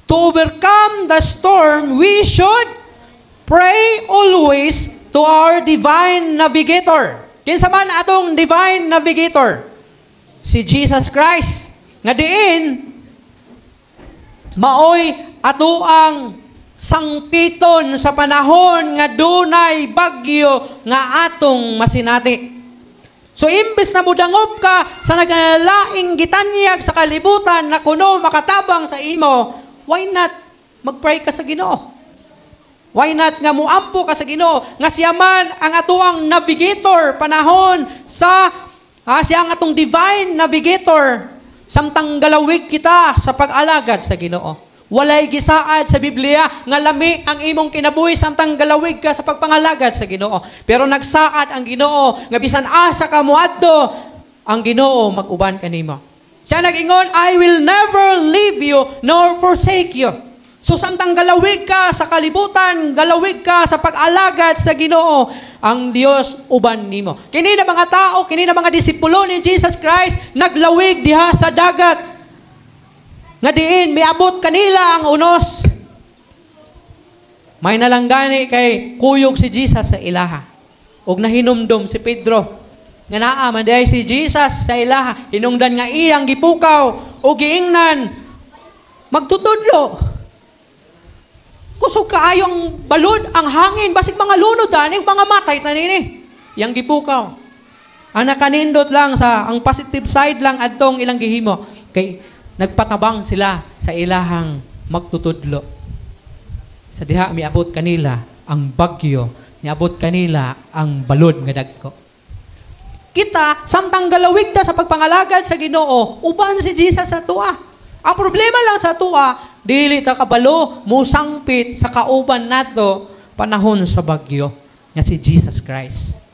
To overcome the storm, we should pray always to our divine navigator. Kinsa man atong divine navigator? Si Jesus Christ. Nga diin, maoy ato ang sangpiton sa panahon nga dunay bagyo nga atong masinati. So, imbes na mudangop ka sa nagnalaing gitanyag sa kalibutan na kuno makatabang sa imo, why not mag-pray ka sa Ginoo? Why not nga muampo ka sa Ginoo? Nga siya man ang atuang navigator panahon sa siya ang atong divine navigator samtang galawig kita sa pag-alagad sa Ginoo. Walay gisaad sa Biblia nga lami ang imong kinabuhi samtang galawig ka sa pagpangalagad sa Ginoo. Pero nagsaad ang Ginoo nga bisan asa ka moadto, ang Ginoo mag-uban kanimo. Siya nag-ingon, I will never leave you nor forsake you. So samtang galawig ka sa kalibutan, galawig ka sa pag-alagad sa Ginoo, ang Dios uban nimo. Kini na mga tao, kini na mga disipulo ni Jesus Christ naglawig diha sa dagat. Nga diin, miabot kanila ang unos. May nalanggani kay kuyog si Jesus sa ilaha. Og nahinumdom si Pedro. Nga naaman diay si Jesus sa ilaha. Hinungdan nga iyang gipukaw o giingnan. Magtutudlo. Kusog kaayong balod ang hangin. Basig mga lunod aning mga matay na nini. Yang gipukaw. Ang nakanindot lang ang positive side lang adtong ilang gihimo. Kay nagpatabang sila sa ilahang magtutudlo. Sa diha miabot kanila ang bagyo, miabot kanila ang balod nga dagko. Kita samtang galawig ta sa pagpangalagad sa Ginoo, uban si Jesus sa tuwa. Ang problema lang sa tuwa, dili ta kabalo musangpit sa kauban nato panahon sa bagyo nga si Jesus Christ.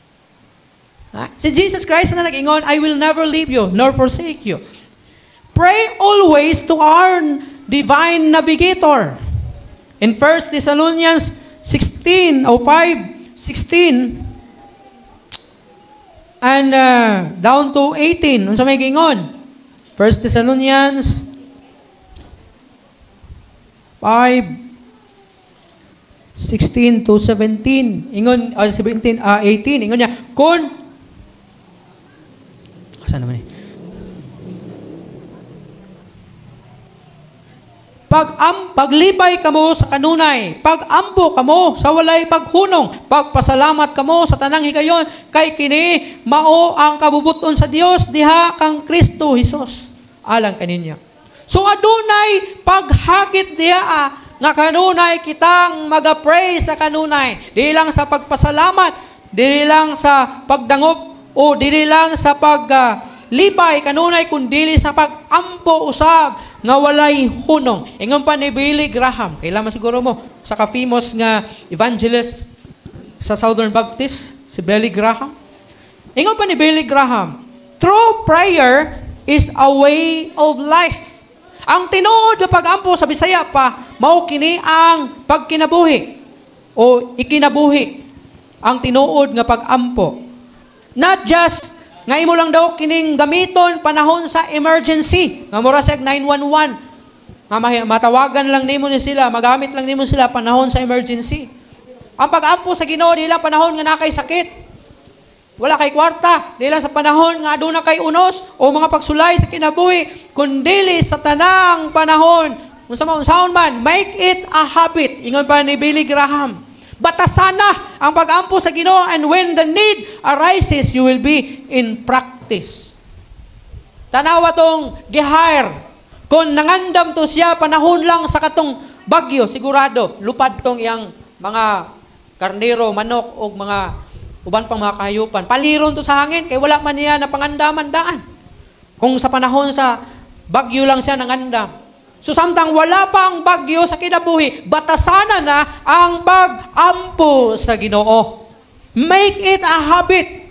Si Jesus Christ na nag-ingon, I will never leave you nor forsake you. Pray always to our divine navigator. In 1 Thessalonians 16, 5:16, and down to 18, unsa may gingon? 1 Thessalonians 5:16 to 17. Ingon, 18, ingon niya, saan naman eh? Paglibay kamo sa kanunay, pagampo kamo sa walay paghunong, pagpasalamat kamo sa tanang higayon, kay kini mao ang kabubuton sa Dios diha kang Kristo Jesus alang kaninyo. So adunay paghagit diha nga kanunay kitang maga-pray sa kanunay, dili lang sa pagpasalamat, dili lang sa pagdangop o dili lang sa libay kanunay kundi sa pag-ampo usab nga walay hunong. Ingon pa ni Billy Graham, kailan siguro mo sa ka-famous nga evangelist sa Southern Baptist, si Billy Graham. Ingon pa ni Billy Graham, true prayer is a way of life. Ang tinuod nga pag-ampo sa Bisaya pa, mao kini ang pagkinabuhi o ikinabuhi. Ang tinuod nga pag-ampo. Not just nga imo lang daw kining gamiton panahon sa emergency. Nga mura sa 911. Nga matawagan lang nimo ni sila, magamit lang nimo sila panahon sa emergency. Ang pag-ampo sa Ginoo di lang panahon nga nakay sakit. Wala kay kwarta, di lang sa panahon nga aduna kay unos o mga pagsulay sa kinabuhi, kundi sa tanang panahon. Unsaon man, make it a habit. Ingon pa ni Billy Graham. Batasana ang pag-ampo sa Ginoo, and when the need arises, you will be in practice. Tanawa tong gihire. Kung nangandam to siya, panahon lang sa katong bagyo, sigurado, lupad tong iyang mga karnero, manok, o mga uban pang mga kahayupan. Paliron to sa hangin, kay wala man niya na pangandaman daan. Kung sa panahon sa bagyo lang siya nangandam. So samtang wala pa ang bagyo sa kinabuhi, batasana na ang pag-ampo sa Ginoo. Make it a habit.